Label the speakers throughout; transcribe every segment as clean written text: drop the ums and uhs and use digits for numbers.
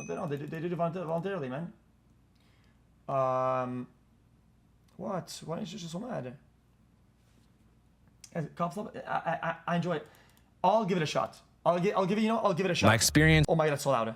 Speaker 1: No, they do it voluntarily, man. What? Why is you just so mad? Cops love it. I enjoy it. I'll give it a shot. I'll give it. I'll give it a shot.
Speaker 2: My experience.
Speaker 1: Oh my god, it's so loud.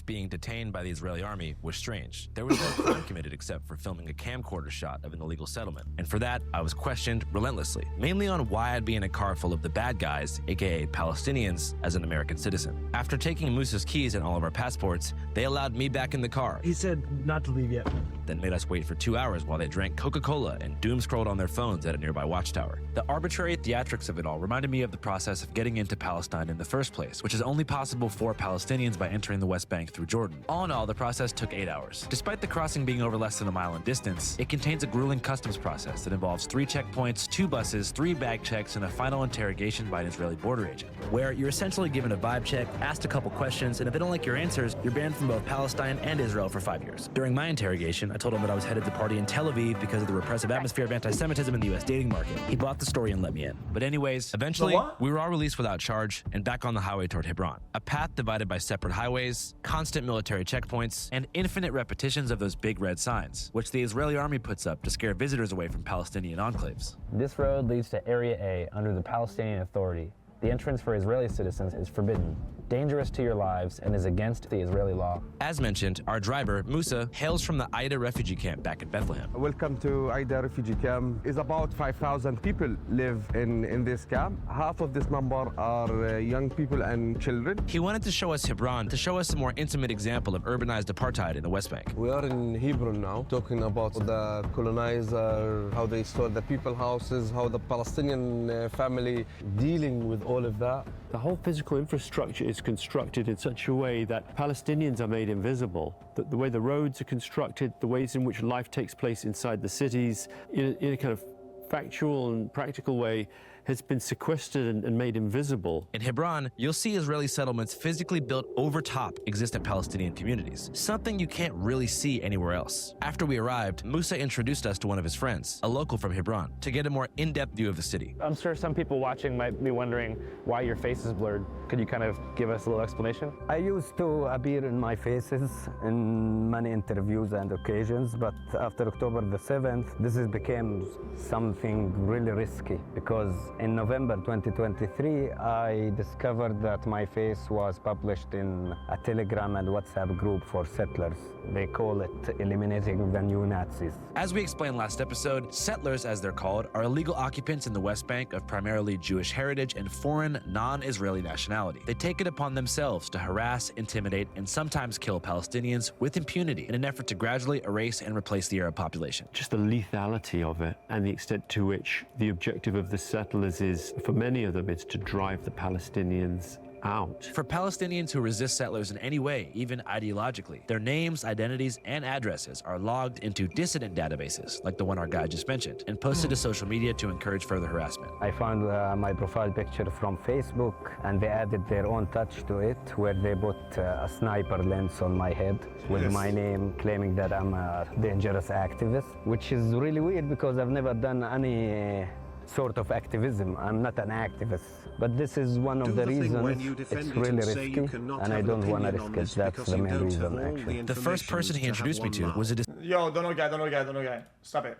Speaker 2: Being detained by the Israeli army was strange. There was no crime committed except for filming a camcorder shot of an illegal settlement. And for that, I was questioned relentlessly, mainly on why I'd be in a car full of the bad guys, aka Palestinians, as an American citizen. After taking Musa's keys and all of our passports, they allowed me back in the car.
Speaker 3: He said not to leave yet.
Speaker 2: Then made us wait for 2 hours while they drank Coca-Cola and doom-scrolled on their phones at a nearby watchtower. The arbitrary theatrics of it all reminded me of the process of getting into Palestine in the first place, which is only possible for Palestinians by entering the West Bank through Jordan. All in all, the process took 8 hours. Despite the crossing being over less than a mile in distance, it contains a grueling customs process that involves 3 checkpoints, 2 buses, 3 bag checks, and a final interrogation by an Israeli border agent, where you're essentially given a vibe check, asked a couple questions, and if they don't like your answers, you're banned from both Palestine and Israel for 5 years. During my interrogation, I told him that I was headed to party in Tel Aviv because of the repressive atmosphere of anti-Semitism in the US dating market. He bought the story and let me in. But anyways, eventually, we were all released without charge and back on the highway toward Hebron, a path divided by separate highways, constant military checkpoints, and infinite repetitions of those big red signs, which the Israeli army puts up to scare visitors away from Palestinian enclaves.
Speaker 4: This road leads to Area A under the Palestinian Authority. The entrance for Israeli citizens is forbidden, dangerous to your lives, and is against the Israeli law.
Speaker 2: As mentioned, our driver, Musa, hails from the Aida refugee camp back in Bethlehem.
Speaker 5: Welcome to Aida refugee camp. It's about 5,000 people live in this camp. Half of this number are young people and children.
Speaker 2: He wanted to show us Hebron, to show us a more intimate example of urbanized apartheid in the West Bank.
Speaker 5: We are in Hebron now, talking about the colonizer, how they stole the people houses, how the Palestinian family dealing with all of that.
Speaker 3: The whole physical infrastructure is constructed in such a way that Palestinians are made invisible. The way the roads are constructed, the ways in which life takes place inside the cities, in a kind of factual and practical way, has been sequestered and made invisible.
Speaker 2: In Hebron, you'll see Israeli settlements physically built over top existent Palestinian communities, something you can't really see anywhere else. After we arrived, Musa introduced us to one of his friends, a local from Hebron, to get a more in-depth view of the city.
Speaker 4: I'm sure some people watching might be wondering why your face is blurred. Could you kind of give us a little explanation?
Speaker 6: I used to appear in my faces in many interviews and occasions, but after October the 7th, this has become something really risky because in November 2023, I discovered that my face was published in a Telegram and WhatsApp group for settlers. They call it Eliminating the New Nazis.
Speaker 2: As we explained last episode, settlers, as they're called, are illegal occupants in the West Bank of primarily Jewish heritage and foreign, non-Israeli nationality. They take it upon themselves to harass, intimidate, and sometimes kill Palestinians with impunity in an effort to gradually erase and replace the Arab population.
Speaker 3: Just the lethality of it and the extent to which the objective of the settlers is, for many of them, it's to drive the Palestinians out.
Speaker 2: For Palestinians who resist settlers in any way, even ideologically, their names, identities, and addresses are logged into dissident databases, like the one our guy just mentioned, and posted to social media to encourage further harassment.
Speaker 6: I found my profile picture from Facebook, and they added their own touch to it, where they put a sniper lens on my head with my name, claiming that I'm a dangerous activist, which is really weird because I've never done any sort of activism. I'm not an activist, but this is one of the reasons it's really risky, and I don't want to risk it. That's the main reason, actually.
Speaker 2: The first person he introduced me to was a
Speaker 1: Yo, don't know guy. Stop it.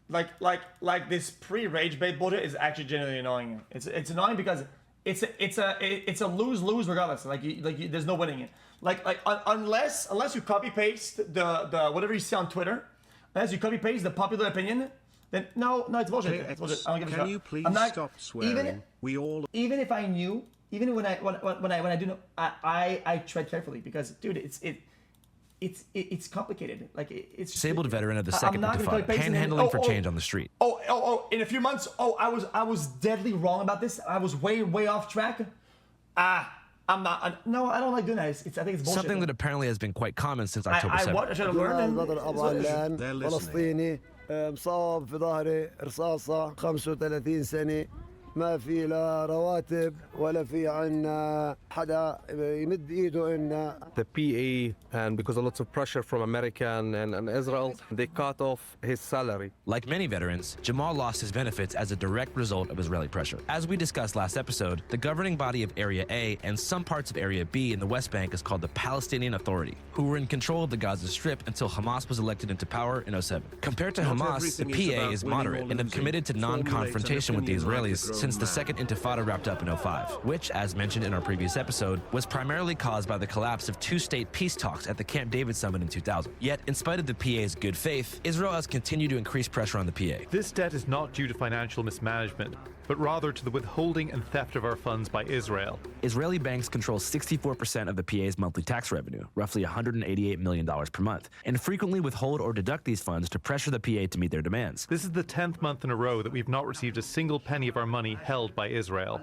Speaker 1: Like this pre-rage bait bullshit is actually genuinely annoying. It's annoying because it's a lose-lose regardless. There's no winning it. Unless you copy paste the whatever you see on Twitter, unless you copy paste the popular opinion. Then no, it's bullshit. It's bullshit. I don't give a shit.
Speaker 7: Can you please stop swearing? Even
Speaker 1: if I knew, even when I do know, I tread carefully because, dude, it's complicated. Like it's
Speaker 2: disabled veteran of the Second Intifada, panhandling for change on the street.
Speaker 1: In a few months, I was deadly wrong about this. I was way off track. I'm not. No, I don't like doing that. I think it's bullshit.
Speaker 2: Something that apparently has been quite common since October 7th.
Speaker 1: I should have learned.
Speaker 7: They're listening.
Speaker 8: مصاب في ظهري رصاصة 35 سنة ما في لا رواتب ولا في عنا حدا يمد ايده إن
Speaker 5: The PA, and because of lots of pressure from America and Israel, they cut off his salary.
Speaker 2: Like many veterans, Jamal lost his benefits as a direct result of Israeli pressure. As we discussed last episode, the governing body of Area A and some parts of Area B in the West Bank is called the Palestinian Authority, who were in control of the Gaza Strip until Hamas was elected into power in 2007. Compared to Hamas, the PA is moderate and have committed to non-confrontation with the Israelis since the Second Intifada wrapped up in 2005, which, as mentioned in our previous episode, was primarily caused by the collapse of two-state peace talks at the Camp David summit in 2000. Yet, in spite of the PA's good faith, Israel has continued to increase pressure on the PA.
Speaker 9: This debt is not due to financial mismanagement, but rather to the withholding and theft of our funds by Israel.
Speaker 2: Israeli banks control 64% of the PA's monthly tax revenue, roughly $188 million per month, and frequently withhold or deduct these funds to pressure the PA to meet their demands.
Speaker 9: This is the 10th month in a row that we've not received a single penny of our money held by Israel.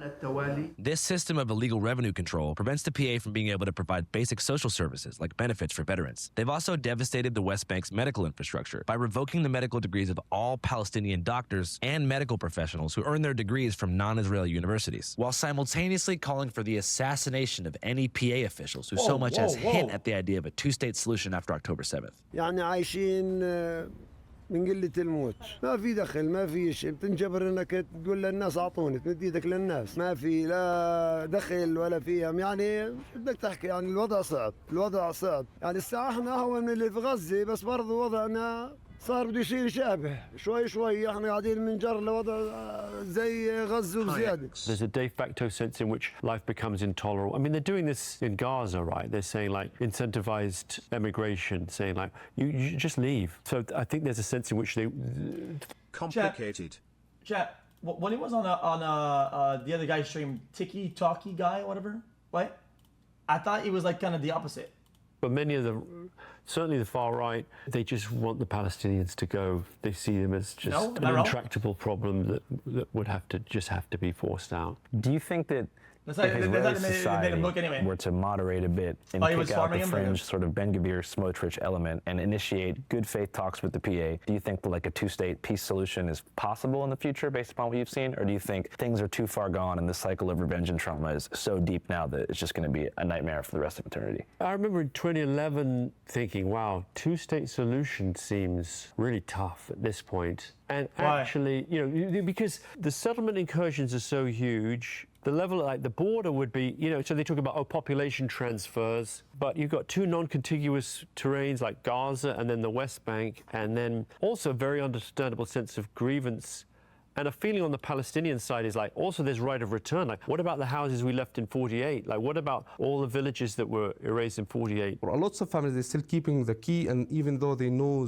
Speaker 2: This system of illegal revenue control prevents the PA from being able to provide basic social services like benefits for veterans. They've also devastated the West Bank's medical infrastructure by revoking the medical degrees of all Palestinian doctors and medical professionals who earn their degrees from non-Israeli universities, while simultaneously calling for the assassination of any PA officials who so much as hint at the idea of a two-state solution after October 7th.
Speaker 8: يعني عايشين من قلة الموت ما في دخل ما في شيء بتنجبر انك تقول للناس اعطوني تمد ايدك للناس ما في لا دخل ولا فيهم يعني بدك تحكي يعني الوضع صعب يعني الساعة احنا اهون من اللي في غزة بس برضو وضعنا صار بده يصير يشابه شوي احنا قاعدين بنجر لوضع زي غزة وزيادة.
Speaker 3: There's a de facto sense in which life becomes intolerable. I mean, they're doing this in Gaza, right? They're saying like incentivized emigration, saying like you just leave. So I think there's a sense in which they
Speaker 7: complicated.
Speaker 1: Chat. When he was on the other guy's stream, Tiki Talkie guy, whatever, right? I thought it was like kind of the opposite.
Speaker 3: But many of certainly the far right, they just want the Palestinians to go. They see them as just an intractable problem that would have to be forced out.
Speaker 4: Do you think that if Israeli society were to moderate a bit and kick out the fringe sort of Ben Gvir Smotrich element and initiate good faith talks with the PA, do you think that like a two-state peace solution is possible in the future based upon what you've seen? Or do you think things are too far gone and the cycle of revenge and trauma is so deep now that it's just going to be a nightmare for the rest of eternity?
Speaker 3: I remember in 2011 thinking, wow, two-state solution seems really tough at this point. And actually, you know, because the settlement incursions are so huge, the level, like the border would be, you know, so they talk about, population transfers, but you've got two non-contiguous terrains like Gaza and then the West Bank, and then also a very understandable sense of grievance. And a feeling on the Palestinian side is like, also there's right of return. Like, what about the houses we left in 48? Like, what about all the villages that were erased in 48?
Speaker 5: Lots of families, they're still keeping the key, and even though they know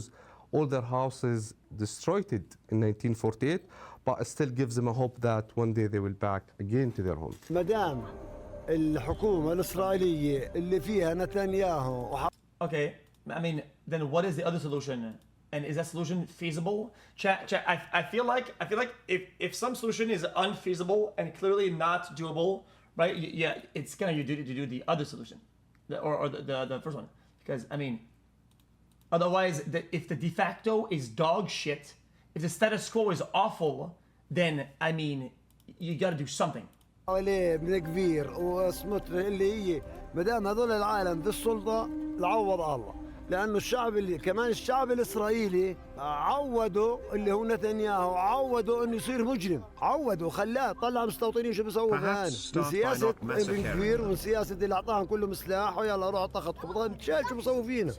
Speaker 5: all their houses destroyed in 1948, but it still gives them a hope that one day they will back again to their homes.
Speaker 8: مدام الحكومة الإسرائيلية اللي فيها نتنياهو.
Speaker 1: Okay, I mean, then what is the other solution? And is that solution feasible? Chat. I feel like if some solution is unfeasible and clearly not doable, right? Yeah, it's gonna you do the other solution, or the first one, because I mean, otherwise, if the de facto is dog shit, if the status quo is awful, then I mean, you gotta do something.
Speaker 8: عليه من كبير وسموتر اللي هي مدام هذول العالم بالسلطة العوض الله لأنه الشعب اللي كمان الشعب الإسرائيلي عودوا اللي هو نتنياهو عودوا إنه يصير مجرم عودوا خلاه طلع مستوطنين شو بيسووا هنا من سياسة ابن كبير ومن سياسة اللي أعطاهم كلهم سلاح ويلا روح طخطكم انت شايف شو بيسووا فينا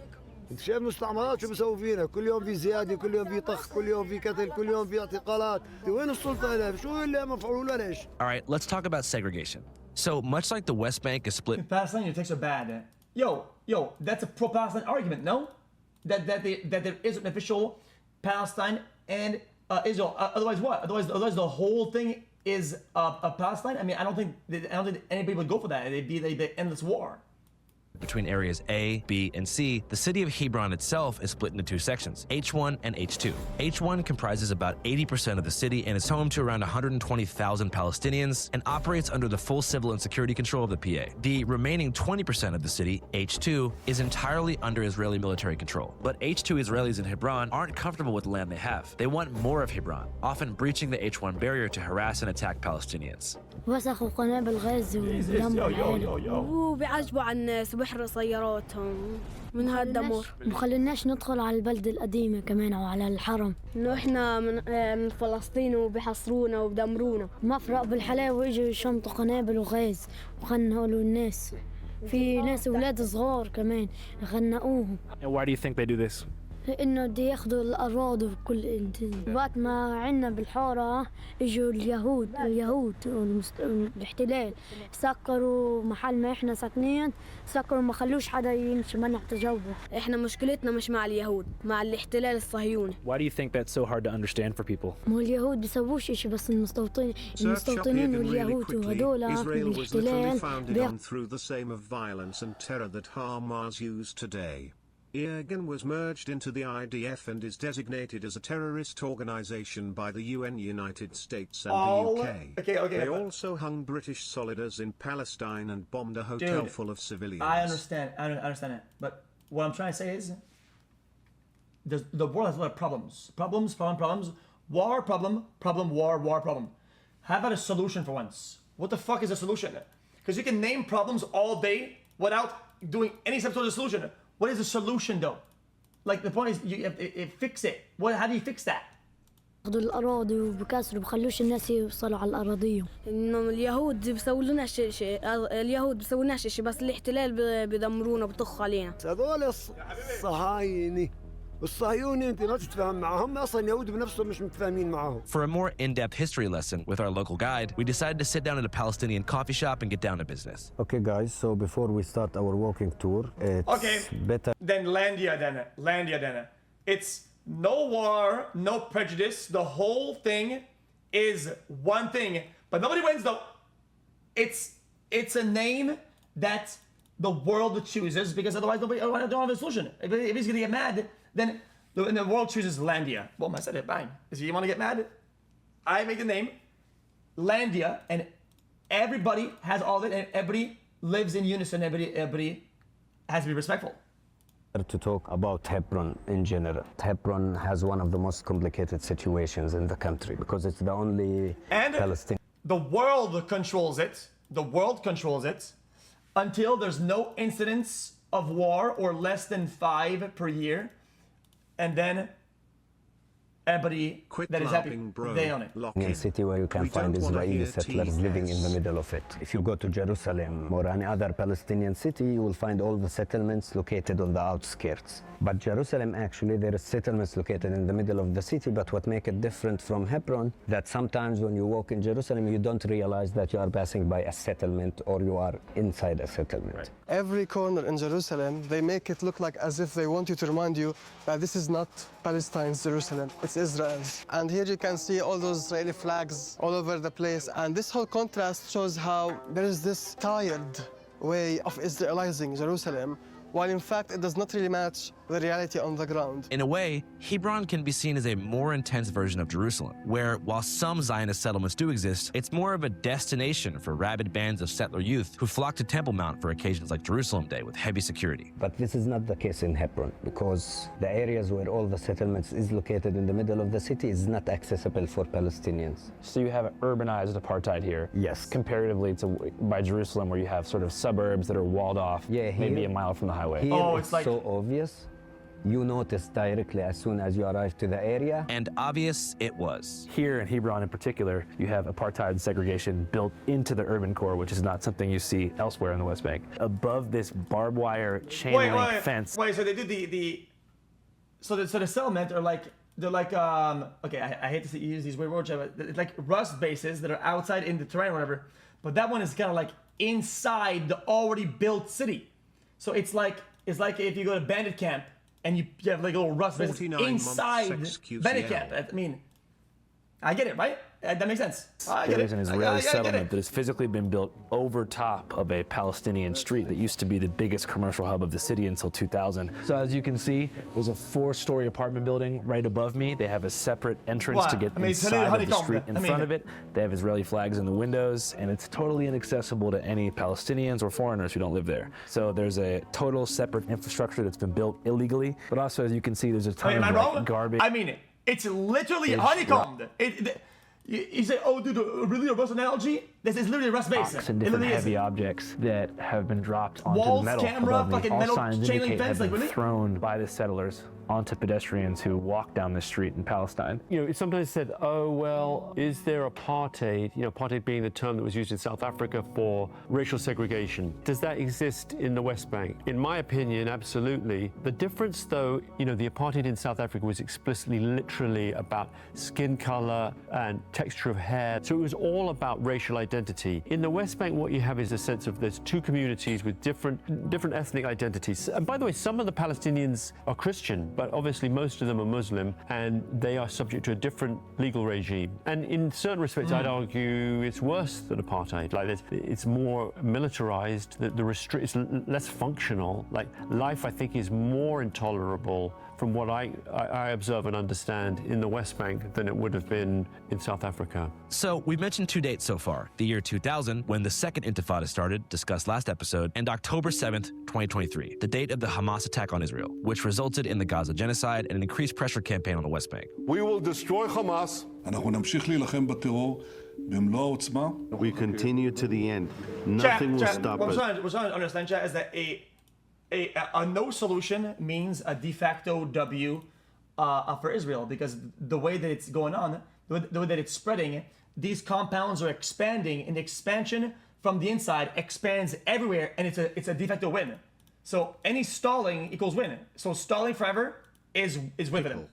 Speaker 8: انت شايف مستعمرات شو بيسووا فينا كل يوم في زيادة كل يوم في طخ كل يوم في قتل كل يوم في اعتقالات وين السلطة هنا شو اللي مفعول ولا إيش.
Speaker 2: All right, let's talk about segregation. So much like the West Bank is split.
Speaker 1: Palestine, your takes are bad. Yo, that's a pro-Palestine argument, no? That there is an official Palestine and Israel. Otherwise, what? Otherwise, the whole thing is Palestine. I mean, I don't think anybody would go for that. It'd be the endless war.
Speaker 2: Between areas A, B, and C, the city of Hebron itself is split into two sections, H1 and H2. H1 comprises about 80% of the city and is home to around 120,000 Palestinians and operates under the full civil and security control of the PA. The remaining 20% of the city, H2, is entirely under Israeli military control. But H2 Israelis in Hebron aren't comfortable with the land they have. They want more of Hebron, often breaching the H1 barrier to harass and attack Palestinians.
Speaker 10: وسخوا قنابل غاز ودمروا العالم
Speaker 11: وبيعجبوا على الناس وبيحرقوا سياراتهم من هالدمار.
Speaker 10: ما خليناش ندخل على البلدة القديمة كمان أو على الحرم.
Speaker 11: إنه إحنا من فلسطين وبيحصرونا وبدمرونا.
Speaker 10: مفرق بالحلاوة يجوا يشمطوا قنابل وغاز وخنقوا الناس. في ناس أولاد صغار كمان خنقوهم.
Speaker 2: And why do you think they do this?
Speaker 10: لأنه بده ياخذوا الأراضي وكل وقت ما عنا بالحارة إجوا اليهود والاحتلال سكروا محل ما إحنا ساكنين سكروا ما خلوش حدا يمشي منع تجول.
Speaker 11: إحنا مشكلتنا مش مع اليهود مع الاحتلال الصهيوني.
Speaker 2: Why do you think that's so hard to understand for people?
Speaker 10: مو اليهود بيسووش إشي بس المستوطنين واليهود وهدول الاحتلال
Speaker 7: through the same of violence and terror that Hamas use today. Irgun was merged into the IDF and is designated as a terrorist organization by the UN, United States and the UK. They also hung British soldiers in Palestine and bombed a hotel full of civilians.
Speaker 1: I understand it. But what I'm trying to say is, the world has a lot of problems. Problems. War, problem, war, problem. How about a solution for once? What the fuck is a solution? Because you can name problems all day without doing any sort of solution. What is the solution though? Like the point is you have to fix it. How do you fix that?
Speaker 10: ياخذوا الأراضي وبكسروا بخلوش الناس يوصلوا على الأراضيهم.
Speaker 11: إنه اليهود بيسووا شيء اليهود بيسووا شيء بس الاحتلال بيدمرونا بيطخوا علينا.
Speaker 8: هذول الصهاينة والصهيوني انت ما تتفاهم معهم اصلا يهود بنفسهم مش متفاهمين معهم.
Speaker 2: For a more in-depth history lesson with our local guide, we decided to sit down at a Palestinian coffee shop and get down to business.
Speaker 6: Okay guys, so before we start our walking tour, it's better.
Speaker 1: Then Landia. It's no war, no prejudice. The whole thing is one thing, but nobody wins though. It's a name that the world chooses because otherwise nobody don't have a solution. If he's gonna get mad, then the world chooses Landia. Well, I said it, bang. Is you want to get mad? I make the name Landia, and everybody has all of it, and everybody lives in unison. Everybody has to be respectful.
Speaker 6: To talk about Hebron in general. Hebron has one of the most complicated situations in the country because it's the only Palestinian.
Speaker 1: The world controls it. The world controls it until there's no incidents of war or less than 5 per year. And then everybody that is happy, they own it.
Speaker 6: In city where you can find Israeli settlers living in the middle of it. If you go to Jerusalem or any other Palestinian city, you will find all the settlements located on the outskirts. But Jerusalem, actually, there are settlements located in the middle of the city, but what makes it different from Hebron, that sometimes when you walk in Jerusalem, you don't realize that you are passing by a settlement or you are inside a settlement.
Speaker 12: Right. Every corner in Jerusalem, they make it look like as if they want you to remind you that this is not Palestine's Jerusalem, it's Israel's. And here you can see all those Israeli flags all over the place. And this whole contrast shows how there is this tired way of Israelizing Jerusalem, while in fact it does not really match the reality on the ground.
Speaker 2: In a way, Hebron can be seen as a more intense version of Jerusalem, where while some Zionist settlements do exist, it's more of a destination for rabid bands of settler youth who flock to Temple Mount for occasions like Jerusalem Day with heavy security.
Speaker 6: But this is not the case in Hebron, because the areas where all the settlements is located in the middle of the city is not accessible for Palestinians.
Speaker 4: So you have urbanized apartheid here.
Speaker 6: Yes.
Speaker 4: Comparatively to by Jerusalem, where you have sort of suburbs that are walled off, maybe a mile from the highway.
Speaker 6: Here it's like so obvious. You notice directly as soon as you arrive to the area.
Speaker 2: And obvious it was.
Speaker 4: Here in Hebron in particular, you have apartheid segregation built into the urban core, which is not something you see elsewhere in the West Bank. Above this barbed wire chain link fence.
Speaker 1: Wait, so they did so the settlement are like, they're like, okay, I hate to use these weird words, but it's like rust bases that are outside in the terrain or whatever, but that one is kind of like inside the already built city. So it's like if you go to bandit camp, and you have like a little rust inside bandit camp. I mean, I get it, right? That makes sense. I get
Speaker 2: There is
Speaker 1: it.
Speaker 2: an Israeli settlement that has physically been built over top of a Palestinian street that used to be the biggest commercial hub of the city until 2000. So as you can see, there's a 4-story apartment building right above me. They have a separate entrance to get inside of the street in front of it. They have Israeli flags in the windows, and it's totally inaccessible to any Palestinians or foreigners who don't live there. So there's a total separate infrastructure that's been built illegally, but also, as you can see, there's a ton of garbage.
Speaker 1: I mean, it's literally honeycombed. You say, oh, dude, really a Rust analogy? This is literally a Rust basin.
Speaker 2: And different heavy objects that have been dropped onto
Speaker 1: walls,
Speaker 2: the metal
Speaker 1: camera,
Speaker 2: above me.
Speaker 1: fucking
Speaker 2: All
Speaker 1: metal
Speaker 2: signs
Speaker 1: chain link
Speaker 2: indicate
Speaker 1: fence,
Speaker 2: have been
Speaker 1: like, really?
Speaker 2: thrown by the settlers onto pedestrians who walk down the street in Palestine.
Speaker 3: You know, it's sometimes said, oh, well, is there apartheid? You know, apartheid being the term that was used in South Africa for racial segregation. Does that exist in the West Bank? In my opinion, absolutely. The difference, though, you know, the apartheid in South Africa was explicitly, literally about skin color and texture of hair. So it was all about racial identity. In the West Bank, what you have is a sense of there's two communities with different ethnic identities. And by the way, some of the Palestinians are Christian, but obviously most of them are Muslim, and they are subject to a different legal regime. And in certain respects, I'd argue it's worse than apartheid. Like it's more militarized, it's less functional. Like life, I think, is more intolerable from what I observe and understand in the West Bank than it would have been in South Africa.
Speaker 2: So we've mentioned 2 dates so far. The year 2000, when the second intifada started, discussed last episode, and October 7th, 2023, the date of the Hamas attack on Israel, which resulted in the Gaza genocide and an increased pressure campaign on the West Bank.
Speaker 13: We will destroy Hamas.
Speaker 14: We continue to the end. Nothing will stop us.
Speaker 1: What I'm trying to understand, chat, is that a no solution means a de facto W for Israel, because the way that it's going on, the way that it's spreading, these compounds are expanding, and the expansion from the inside expands everywhere, and it's a de facto win. So any stalling equals win. So stalling forever is win for them.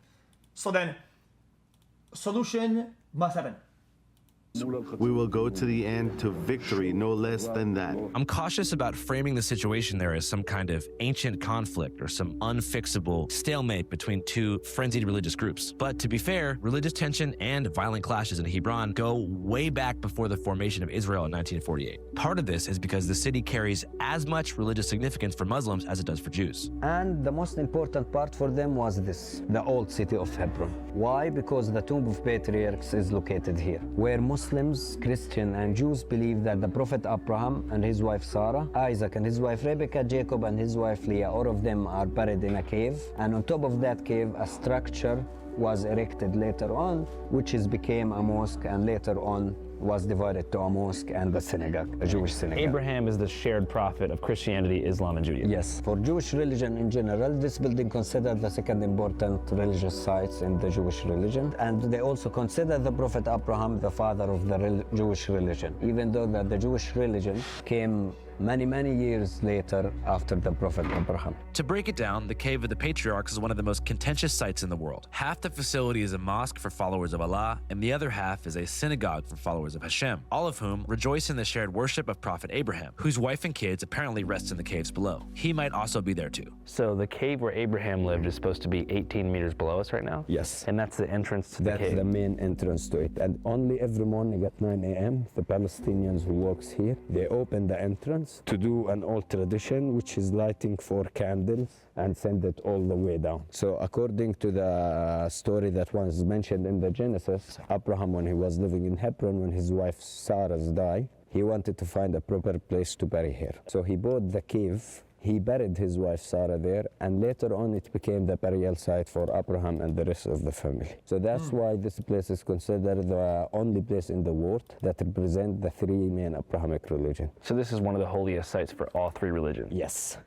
Speaker 1: So then, solution must happen.
Speaker 14: We will go to the end, to victory, no less than that.
Speaker 2: I'm cautious about framing the situation there as some kind of ancient conflict or some unfixable stalemate between two frenzied religious groups. But to be fair, religious tension and violent clashes in Hebron go way back before the formation of Israel in 1948. Part of this is because the city carries as much religious significance for Muslims as it does for Jews.
Speaker 6: And the most important part for them was this, the old city of Hebron. Why? Because the tomb of patriarchs is located here, where Muslims, Christians, and Jews believe that the Prophet Abraham and his wife Sarah, Isaac and his wife Rebecca, Jacob and his wife Leah, all of them are buried in a cave. And on top of that cave, a structure was erected later on, which became a mosque, and later on was divided to a mosque and a synagogue, a Jewish synagogue.
Speaker 4: Abraham is the shared prophet of Christianity, Islam, and Judaism.
Speaker 6: Yes. For Jewish religion in general, this building considered the second important religious sites in the Jewish religion. And they also consider the Prophet Abraham the father of the Jewish religion, even though the Jewish religion came many years later after the Prophet Abraham.
Speaker 2: To break it down, the Cave of the Patriarchs is one of the most contentious sites in the world. Half the facility is a mosque for followers of Allah, and the other half is a synagogue for followers of Hashem, all of whom rejoice in the shared worship of Prophet Abraham, whose wife and kids apparently rest in the caves below. He might also be there too.
Speaker 4: So the cave where Abraham lived is supposed to be 18 meters below us right now?
Speaker 6: Yes.
Speaker 4: And that's the entrance to the cave?
Speaker 6: That's the main entrance to it. And only every morning at 9 a.m., the Palestinians who works here, they open the entrance to do an old tradition, which is lighting 4 candles and send it all the way down. So according to the story that was mentioned in the Genesis, Abraham, when he was living in Hebron, when his wife Sarah died, he wanted to find a proper place to bury her. So he bought the cave, he buried his wife Sarah there, and later on it became the burial site for Abraham and the rest of the family. So that's why this place is considered the only place in the world that represents the 3 main Abrahamic religion.
Speaker 4: So this is one of the holiest sites for all 3 religions?
Speaker 6: Yes.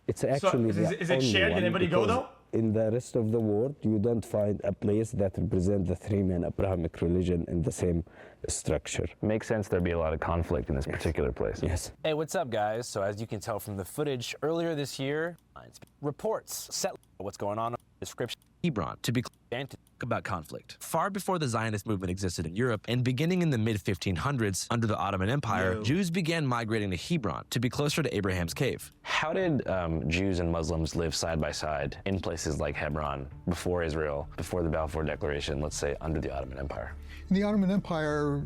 Speaker 6: It's actually
Speaker 1: so is it shared? Can anybody go though?
Speaker 6: In the rest of the world, you don't find a place that represents the 3 main Abrahamic religion in the same structure.
Speaker 4: Makes sense there'd be a lot of conflict in this particular place.
Speaker 6: Yes.
Speaker 2: Hey, what's up, guys? So as you can tell from the footage, earlier this year, reports set what's going on description Hebron to be about conflict. Far before the Zionist movement existed in Europe, and beginning in the mid-1500s under the Ottoman Empire, Jews began migrating to Hebron to be closer to Abraham's cave.
Speaker 4: How did Jews and Muslims live side by side in places like Hebron before Israel, before the Balfour Declaration, let's say under the Ottoman Empire?
Speaker 15: In the Ottoman Empire,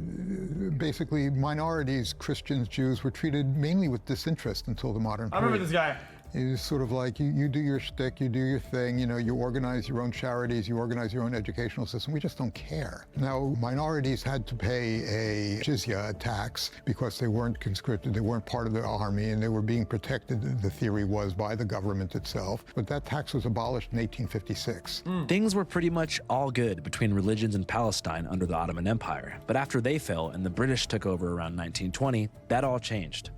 Speaker 15: basically minorities, Christians, Jews, were treated mainly with disinterest until the modern period.
Speaker 1: I remember this guy.
Speaker 15: It was sort of like you do your shtick, you do your thing, you know, you organize your own charities, you organize your own educational system. We just don't care. Now, minorities had to pay a jizya, a tax, because they weren't conscripted, they weren't part of the army, and they were being protected, the theory was, by the government itself. But that tax was abolished in 1856.
Speaker 2: Things were pretty much all good between religions in Palestine under the Ottoman Empire. But after they fell and the British took over around 1920, that all changed.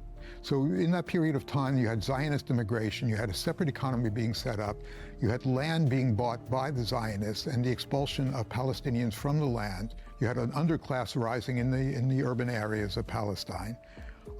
Speaker 15: So in that period of time, you had Zionist immigration, you had a separate economy being set up, you had land being bought by the Zionists and the expulsion of Palestinians from the land. You had an underclass rising in the urban areas of Palestine.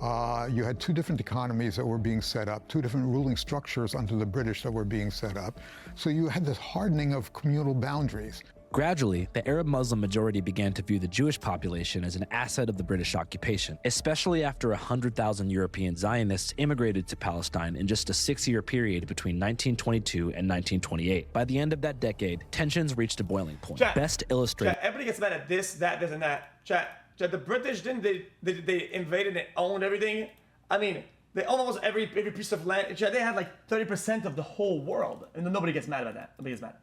Speaker 15: You had two different economies that were being set up, two different ruling structures under the British that were being set up. So you had this hardening of communal boundaries.
Speaker 2: Gradually, the Arab Muslim majority began to view the Jewish population as an asset of the British occupation, especially after 100,000 European Zionists immigrated to Palestine in just a 6-year period between 1922 and 1928. By the end of that decade, tensions reached a boiling point.
Speaker 1: Chat,
Speaker 2: Best illustrated.
Speaker 1: Chat, everybody gets mad at this, that, and that. Chat, the British didn't they invaded and owned everything? I mean, they owned almost every piece of land. Chat, they had like 30% of the whole world, and nobody gets mad about that. Nobody gets mad.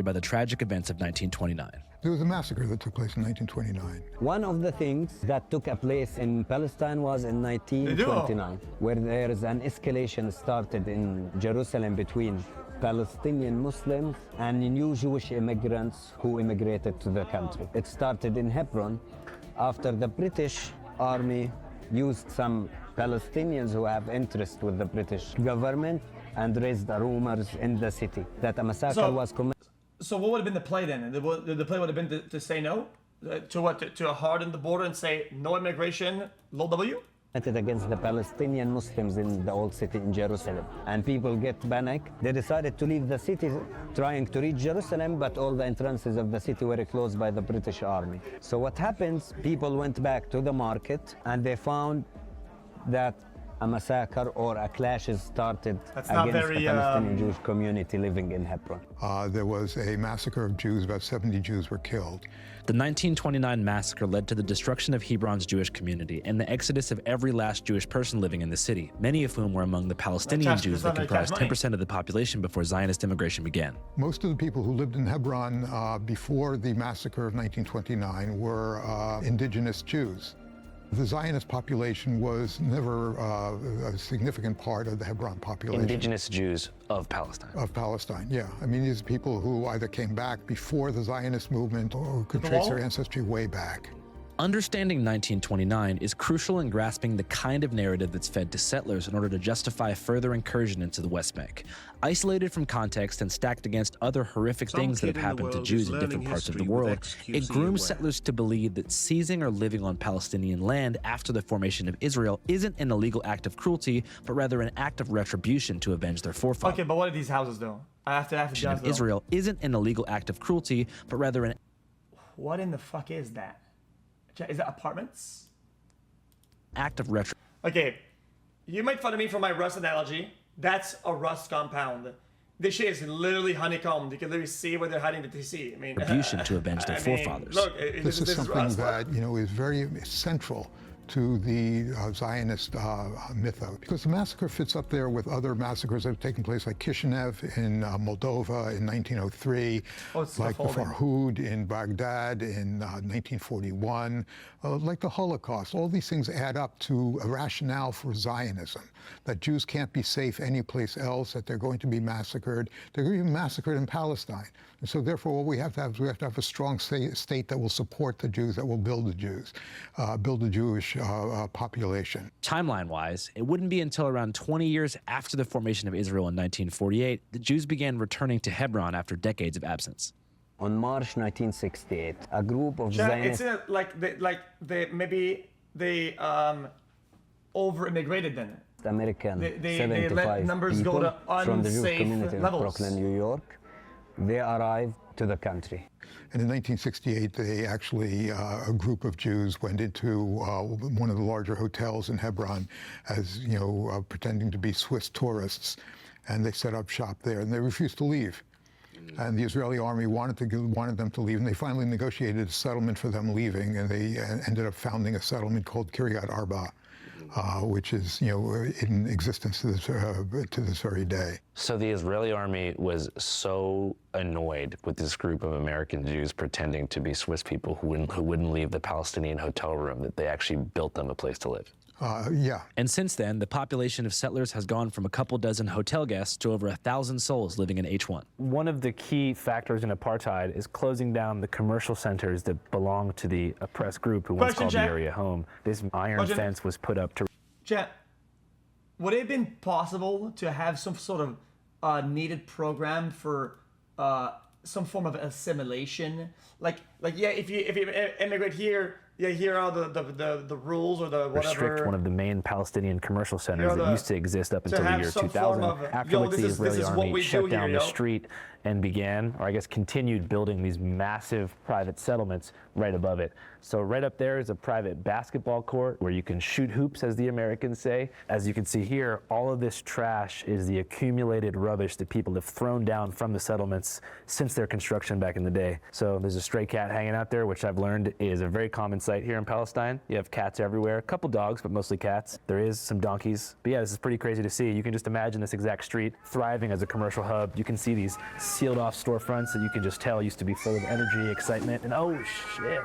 Speaker 2: By the tragic events of 1929.
Speaker 15: There was a massacre that took place in 1929.
Speaker 6: One of the things that took place in Palestine was in 1929, where there is an escalation started in Jerusalem between Palestinian Muslims and new Jewish immigrants who immigrated to the country. It started in Hebron after the British army used some Palestinians who have interest with the British government and raised rumors in the city that a massacre was committed.
Speaker 1: So what would have been the play then? The play would have been to say no? To what? To harden the border and say no immigration, low W?
Speaker 6: Against the Palestinian Muslims in the old city in Jerusalem. And people get panicked. They decided to leave the city trying to reach Jerusalem, but all the entrances of the city were closed by the British army. So what happens, people went back to the market and they found that a massacre or a clash started against the Palestinian Jewish community living in Hebron.
Speaker 15: There was a massacre of Jews, about 70 Jews were killed.
Speaker 2: The 1929 massacre led to the destruction of Hebron's Jewish community and the exodus of every last Jewish person living in the city, many of whom were among the Palestinian Jews that comprised 10% of the population before Zionist immigration began.
Speaker 15: Most of the people who lived in Hebron before the massacre of 1929 were indigenous Jews. The Zionist population was never a significant part of the Hebron population.
Speaker 4: Indigenous Jews of Palestine.
Speaker 15: Of Palestine, yeah. I mean, these people who either came back before the Zionist movement or could trace their ancestry way back.
Speaker 2: Understanding 1929 is crucial in grasping the kind of narrative that's fed to settlers in order to justify further incursion into the West Bank. Isolated from context and stacked against other horrific things that have happened to Jews in different parts of the world, it grooms settlers to believe that seizing or living on Palestinian land after the formation of Israel isn't an illegal act of cruelty, but rather an act of retribution to avenge their forefathers.
Speaker 1: Okay, but what are these houses though? I have to judge though.
Speaker 2: Israel isn't an illegal act of cruelty, but rather an...
Speaker 1: What in the fuck is that? Is that apartments?
Speaker 2: Act of retro.
Speaker 1: Okay, you made fun of me for my rust analogy. That's a rust compound. This shit is literally honeycombed. You can literally see where they're hiding the TC. I mean,
Speaker 2: retribution to avenge their forefathers.
Speaker 1: Look,
Speaker 15: this is something that is very central to the Zionist mythos, because the massacre fits up there with other massacres that have taken place, like Kishinev in Moldova in 1903, like the Farhud in Baghdad in 1941, like the Holocaust. All these things add up to a rationale for Zionism, that Jews can't be safe anyplace else, that they're going to be massacred. They're going to be massacred in Palestine. And so therefore what we have to have is a strong state that will support the Jews, that will build the Jews, build the Jewish population.
Speaker 2: Timeline-wise, it wouldn't be until around 20 years after the formation of Israel in 1948 that Jews began returning to Hebron after decades of absence.
Speaker 6: On March 1968, a group of Zionists...
Speaker 1: It's maybe they over-immigrated then.
Speaker 6: American
Speaker 1: they
Speaker 6: 75
Speaker 1: let numbers
Speaker 6: people
Speaker 1: go to
Speaker 6: from the Jewish
Speaker 1: unsafe
Speaker 6: community
Speaker 1: levels.
Speaker 6: of Brooklyn, New York, they arrived to the country.
Speaker 15: And in 1968, they actually, a group of Jews went into one of the larger hotels in Hebron as, pretending to be Swiss tourists, and they set up shop there, and they refused to leave. And the Israeli army wanted them to leave, and they finally negotiated a settlement for them leaving, and they ended up founding a settlement called Kiryat Arba, which is, in existence to this very day.
Speaker 2: So the Israeli army was so annoyed with this group of American Jews pretending to be Swiss people who wouldn't leave the Palestinian hotel room that they actually built them a place to live.
Speaker 15: Yeah.
Speaker 2: And since then, the population of settlers has gone from a couple dozen hotel guests to over 1,000 souls living in H1. One of the key factors in apartheid is closing down the commercial centers that belong to the oppressed group who once called the area home. This iron fence was put up to...
Speaker 1: Chat, would it have been possible to have some sort of needed program for some form of assimilation? Like yeah, if you immigrate here, yeah, here are the rules or the whatever.
Speaker 2: Restrict one of the main Palestinian commercial centers that used to exist up until the year 2000, after which the Israeli army shut down the street and began, or I guess continued, building these massive private settlements right above it. So right up there is a private basketball court where you can shoot hoops, as the Americans say. As you can see here, all of this trash is the accumulated rubbish that people have thrown down from the settlements since their construction back in the day. So there's a stray cat hanging out there, which I've learned is a very common sight here in Palestine. You have cats everywhere, a couple dogs, but mostly cats. There is some donkeys. But yeah, this is pretty crazy to see. You can just imagine this exact street thriving as a commercial hub. You can see these sealed off storefronts that you can just tell used to be full of energy, excitement, and oh shit.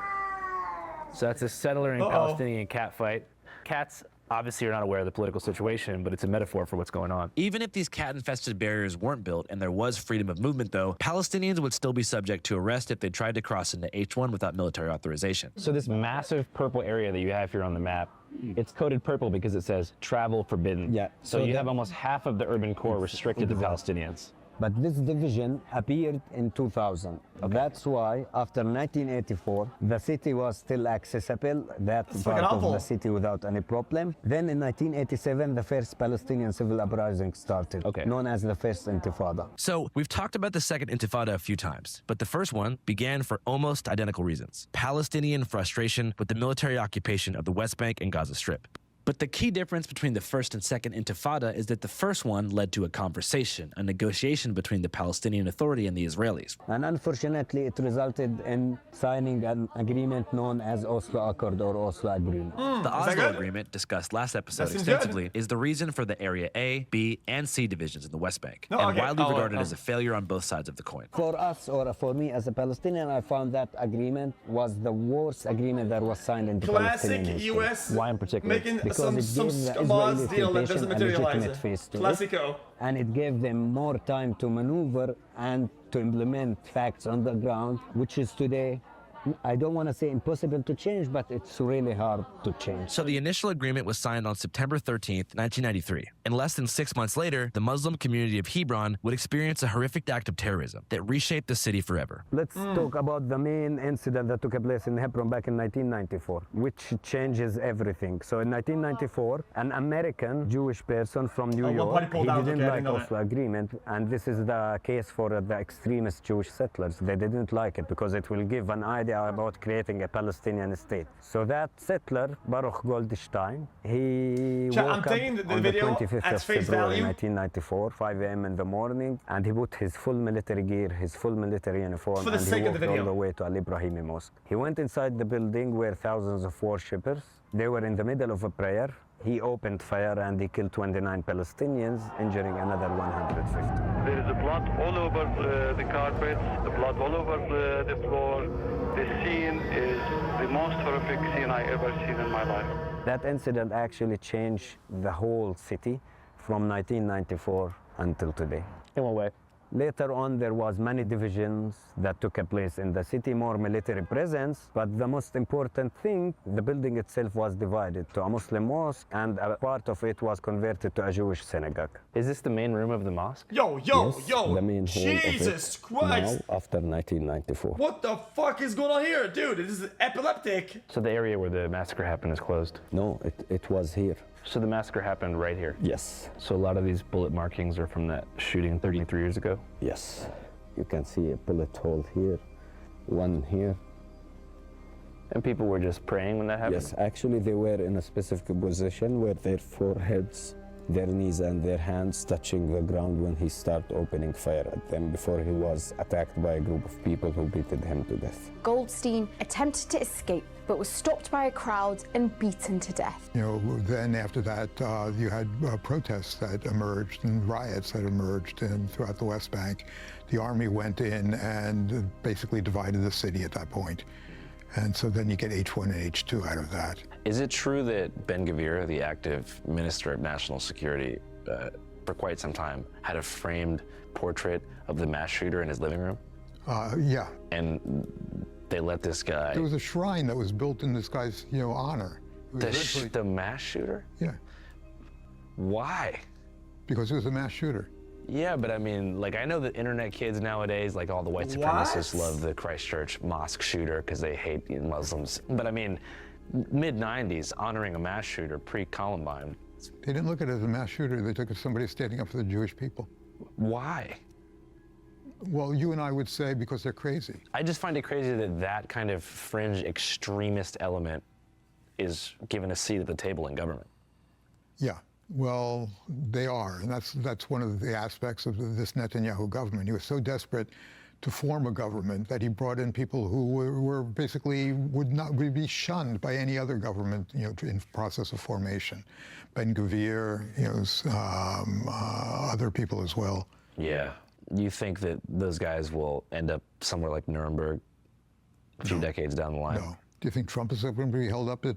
Speaker 2: So that's a settler and Palestinian cat fight. Cats obviously are not aware of the political situation, but it's a metaphor for what's going on. Even if these cat-infested barriers weren't built and there was freedom of movement, though, Palestinians would still be subject to arrest if they tried to cross into H1 without military authorization. So this massive purple area that you have here on the map, it's coded purple because it says travel forbidden.
Speaker 6: Yeah.
Speaker 2: So you have almost half of the urban core restricted to Palestinians.
Speaker 6: But this division appeared in 2000. Okay. That's why, after 1984, the city was still accessible, that part of the city without any problem. Then in 1987, the first Palestinian civil uprising started, known as the First Intifada.
Speaker 2: So we've talked about the Second Intifada a few times, but the first one began for almost identical reasons. Palestinian frustration with the military occupation of the West Bank and Gaza Strip. But the key difference between the First and Second Intifada is that the first one led to a conversation, a negotiation between the Palestinian Authority and the Israelis.
Speaker 6: And unfortunately, it resulted in signing an agreement known as Oslo Accord or Oslo Agreement.
Speaker 2: The Oslo Agreement, discussed last episode extensively, is the reason for the Area A, B, and C divisions in the West Bank, and widely regarded as a failure on both sides of the coin.
Speaker 6: For us, or for me as a Palestinian, I found that agreement was the worst agreement that was signed in the Palestinian history.
Speaker 1: US.
Speaker 2: Why in particular?
Speaker 6: Because it gave the Israeli occupation a legitimate face to it, and it gave them more time to maneuver and to implement facts on the ground, which is today, I don't want to say impossible to change, but it's really hard to change.
Speaker 2: So the initial agreement was signed on September 13th, 1993. And less than 6 months later, the Muslim community of Hebron would experience a horrific act of terrorism that reshaped the city forever.
Speaker 6: Let's talk about the main incident that took place in Hebron back in 1994, which changes everything. So in 1994, an American Jewish person from New York, he didn't like Oslo Agreement, and this is the case for the extremist Jewish settlers. They didn't like it because it will give an idea about creating a Palestinian state. So that settler, Baruch Goldstein, he woke up on the 25th of February 1994, 5 a.m. in the morning, and he put his full military gear, his full military uniform, and he walked all the way to Al Ibrahimi Mosque. He went inside the building where thousands of worshippers, they were in the middle of a prayer. He opened fire and he killed 29 Palestinians, injuring another 150.
Speaker 16: There is blood all over the carpets, the blood all over the floor. The scene is the most horrific scene I ever seen in my life.
Speaker 6: That incident actually changed the whole city from 1994 until today.
Speaker 2: In what way?
Speaker 6: Later on, there was many divisions that took place in the city, more military presence, but the most important thing, the building itself was divided to a Muslim mosque, and a part of it was converted to a Jewish synagogue.
Speaker 2: Is this the main room of the mosque?
Speaker 6: Yes, the main
Speaker 1: Jesus
Speaker 6: hall of it
Speaker 1: Christ!
Speaker 6: Now, after 1994.
Speaker 1: What the fuck is going on here, dude? This is epileptic.
Speaker 2: So the area where the massacre happened is closed?
Speaker 6: No, it was here.
Speaker 2: So the massacre happened right here?
Speaker 6: Yes.
Speaker 2: So a lot of these bullet markings are from that shooting 33 years ago?
Speaker 6: Yes. You can see a bullet hole here, one here.
Speaker 4: And people were just praying when that happened?
Speaker 6: Yes, actually they were in a specific position where their foreheads, their knees and their hands touching the ground when he started opening fire at them before he was attacked by a group of people who beaten him to death.
Speaker 17: Goldstein attempted to escape but was stopped by a crowd and beaten to death.
Speaker 15: You know, then after that, you had protests that emerged and riots that emerged throughout the West Bank. The army went in and basically divided the city at that point. And so then you get H1 and H2 out of that.
Speaker 2: Is it true that Ben-Gvir, the active Minister of National Security, for quite some time, had a framed portrait of the mass shooter in his living room?
Speaker 15: Yeah.
Speaker 2: And they let this guy...
Speaker 15: There was a shrine that was built in this guy's, honor.
Speaker 2: The mass shooter?
Speaker 15: Yeah.
Speaker 2: Why?
Speaker 15: Because he was a mass shooter.
Speaker 2: Yeah, but I mean, like, I know that internet kids nowadays, like all the white supremacists love the Christchurch mosque shooter because they hate Muslims. But I mean, mid-90s, honoring a mass shooter pre-Columbine.
Speaker 15: They didn't look at it as a mass shooter. They took it as somebody standing up for the Jewish people.
Speaker 2: Why?
Speaker 15: Well, you and I would say because they're crazy.
Speaker 2: I just find it crazy that that kind of fringe extremist element is given a seat at the table in government.
Speaker 15: Yeah. Well, they are, and that's one of the aspects of this Netanyahu government. He was so desperate to form a government that he brought in people who were basically would be shunned by any other government, in process of formation. Ben-Gvir, other people as well.
Speaker 2: Yeah. You think that those guys will end up somewhere like Nuremberg a few decades down the line?
Speaker 15: No. Do you think Trump is ever going to be held up as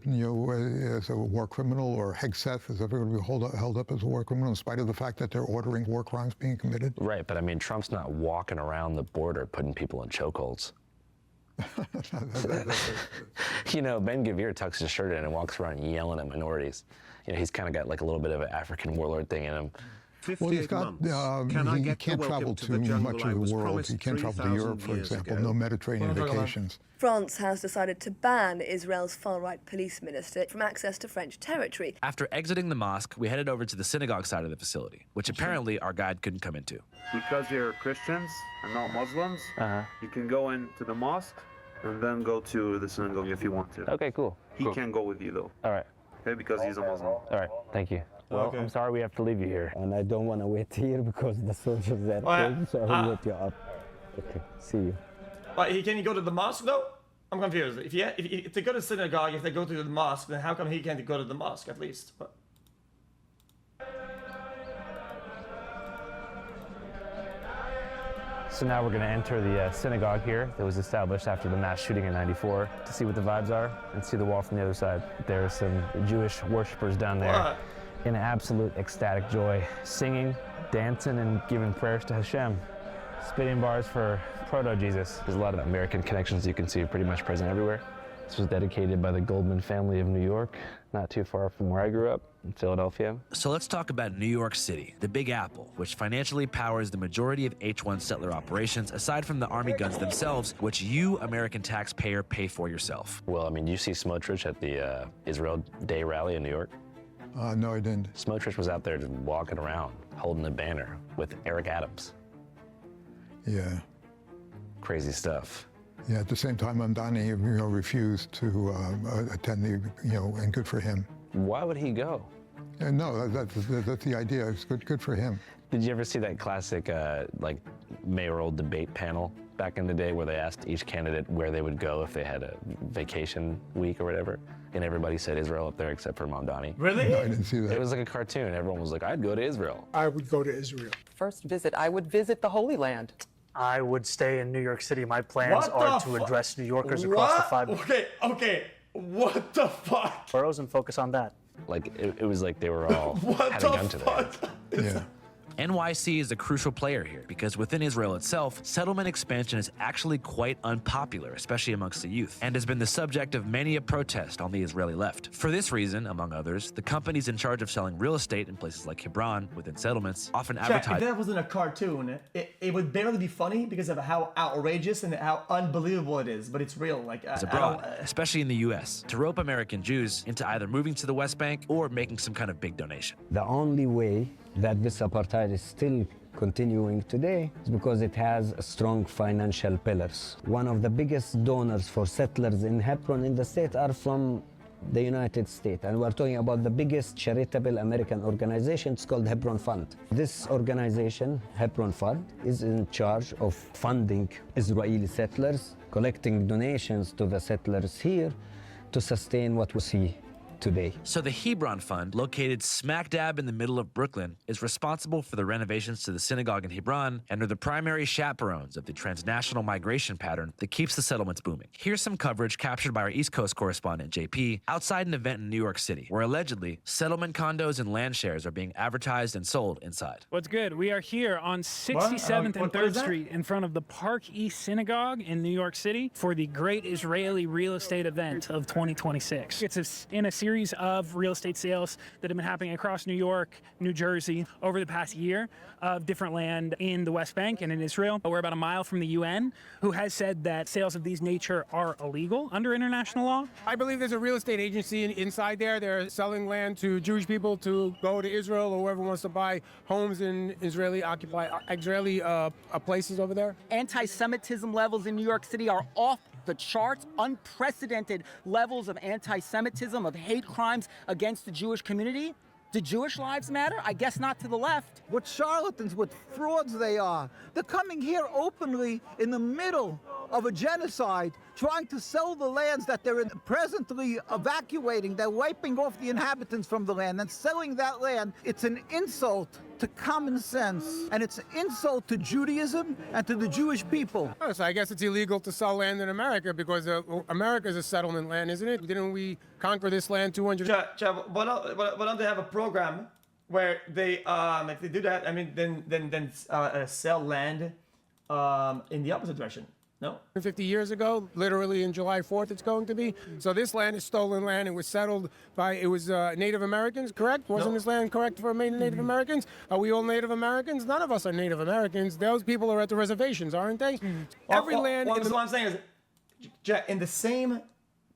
Speaker 15: a war criminal, or Hegseth is ever going to be held up as a war criminal in spite of the fact that they're ordering war crimes being committed?
Speaker 2: Right, but I mean, Trump's not walking around the border putting people in chokeholds. Ben-Gvir tucks his shirt in and walks around yelling at minorities. He's kind of got like a little bit of an African warlord thing in him.
Speaker 15: Well, he's got, he can't travel to much of the world. He can't travel to Europe, for example, no Mediterranean vacations.
Speaker 18: France has decided to ban Israel's far-right police minister from access to French territory.
Speaker 2: After exiting the mosque, we headed over to the synagogue side of the facility, which apparently our guide couldn't come into.
Speaker 19: Because you're Christians and not Muslims, you can go into the mosque and then go to the synagogue if you want to.
Speaker 4: Okay, cool.
Speaker 19: He can't go with you, though.
Speaker 4: All right.
Speaker 19: Okay, because he's a Muslim.
Speaker 4: All right, thank you. Well, I'm sorry we have to leave you here.
Speaker 6: And I don't want to wait here because the soldiers are close, so I will let you up. Okay, see you.
Speaker 1: But can he go to the mosque, though? I'm confused. If they go to the synagogue, if they go to the mosque, then how come he can't go to the mosque, at least?
Speaker 4: So now we're going to enter the synagogue here that was established after the mass shooting in '94 to see what the vibes are and see the wall from the other side. There are some Jewish worshipers down there in absolute ecstatic joy, singing, dancing, and giving prayers to Hashem. Spitting bars for proto-Jesus. There's a lot of American connections you can see pretty much present everywhere. This was dedicated by the Goldman family of New York, not too far from where I grew up, in Philadelphia. So let's talk about New York City, the Big Apple, which financially powers the majority of H-1 settler operations, aside from the Army guns themselves, which you, American taxpayer, pay for yourself. Well, I mean, you see Smotrich at the Israel Day rally in New York?
Speaker 15: No, I didn't.
Speaker 2: Smotrich was out there just walking around, holding a banner with Eric Adams.
Speaker 15: Yeah.
Speaker 2: Crazy stuff.
Speaker 15: Yeah, at the same time, Mamdani, refused to attend and good for him.
Speaker 2: Why would he go?
Speaker 15: No, that's the idea. It's good for him.
Speaker 2: Did you ever see that classic, mayoral debate panel back in the day where they asked each candidate where they would go if they had a vacation week or whatever? And everybody said Israel up there except for Mamdani.
Speaker 1: Really?
Speaker 15: No, I didn't see that.
Speaker 2: It was like a cartoon. Everyone was like, I'd go to Israel.
Speaker 20: I would go to Israel.
Speaker 21: First visit, I would visit the Holy Land.
Speaker 22: I would stay in New York City. My plans are to address New Yorkers across the 5
Speaker 1: Okay, what the fuck?
Speaker 22: boroughs and focus on that.
Speaker 2: Like, it was like they were all had a gun to their head.
Speaker 15: Yeah.
Speaker 2: NYC is a crucial player here because within Israel itself, settlement expansion is actually quite unpopular, especially amongst the youth, and has been the subject of many a protest on the Israeli left. For this reason, among others, the companies in charge of selling real estate in places like Hebron within settlements often advertise.
Speaker 1: If that wasn't a cartoon, it would barely be funny because of how outrageous and how unbelievable it is, but it's real. Like
Speaker 2: abroad, especially in the U.S., to rope American Jews into either moving to the West Bank or making some kind of big donation.
Speaker 6: The only way that this apartheid is still continuing today is because it has strong financial pillars. One of the biggest donors for settlers in Hebron in the state are from the United States, and we're talking about the biggest charitable American organization. It's called Hebron Fund. This organization, Hebron Fund, is in charge of funding Israeli settlers, collecting donations to the settlers here to sustain what we see today.
Speaker 2: So the Hebron Fund, located smack dab in the middle of Brooklyn, is responsible for the renovations to the synagogue in Hebron and are the primary chaperones of the transnational migration pattern that keeps the settlements booming. Here's some coverage captured by our East Coast correspondent, JP, outside an event in New York City, where allegedly settlement condos and land shares are being advertised and sold inside.
Speaker 9: What's good? We are here on 67th and 3rd Street in front of the Park East Synagogue in New York City for the Great Israeli Real Estate Event of 2026. It's in a series of real estate sales that have been happening across New York, New Jersey over the past year of different land in the West Bank and in Israel. We're about a mile from the UN, who has said that sales of these nature are illegal under international law.
Speaker 20: I believe there's a real estate agency inside there. They're selling land to Jewish people to go to Israel, or whoever wants to buy homes in Israeli places over there.
Speaker 23: Anti-Semitism levels in New York City are off the charts, unprecedented levels of anti-Semitism, of hate crimes against the Jewish community. Do Jewish lives matter? I guess not to the left.
Speaker 24: What charlatans, what frauds they are. They're coming here openly in the middle of a genocide, trying to sell the lands that they're presently evacuating. They're wiping off the inhabitants from the land and selling that land. It's an insult to common sense, and it's an insult to Judaism and to the Jewish people.
Speaker 20: Oh, so I guess it's illegal to sell land in America because America is a settlement land, isn't it? Didn't we conquer this land 200 years ago?
Speaker 1: Why don't they have a program where they, if they do that, I mean, then sell land in the opposite direction? No.
Speaker 20: 50 years ago, literally in July 4th, it's going to be. So this land is stolen land. It was settled by, Native Americans, correct? Wasn't this land correct for Native Americans? Are we all Native Americans? None of us are Native Americans. Those people are at the reservations, aren't they? Every land.
Speaker 1: What I'm saying is, in the same